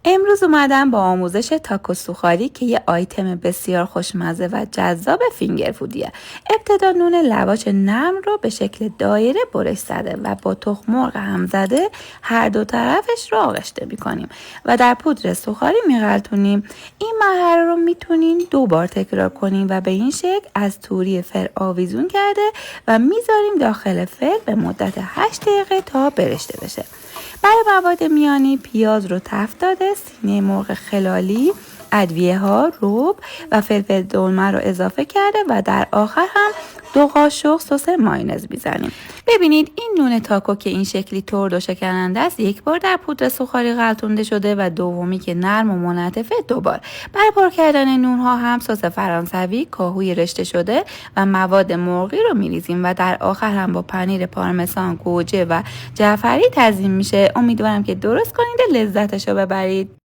امروز اومدم با آموزش تاکو سوخاری که یه آیتم بسیار خوشمزه و جذاب فینگر فودیه. ابتدا نون لواش نرم رو به شکل دایره برش زده و با تخم مرغ هم زده هر دو طرفش رو آغشته میکنیم و در پودر سوخاری میغلطونیم. این مرحله رو میتونین 2 بار تکرار کنیم و به این شکل از توری فر آویزون کرده و میذاریم داخل فر به مدت 8 دقیقه تا برشته بشه. برای مواد میانی پیاز رو تفت داده، سینه مرغ خلالی، ادویه ها، رب و فلفل دلمه رو اضافه کرده و در آخر هم 2 قاشق سس مایونز میزنیم. ببینید این نون تاکو که این شکلی ترد و شکننده است 1 بار در پودر سوخاری غلطونده شده و دومی که نرم و منعطفه 2 بار. برای پر کردن نون ها هم سس فرانسوی، کاهوی رشته شده و مواد مرغی رو میریزیم و در آخر هم با پنیر پارمسان، گوجه و جعفری تزیین میشه. امیدوارم که درست کنید و لذتشو ببرید.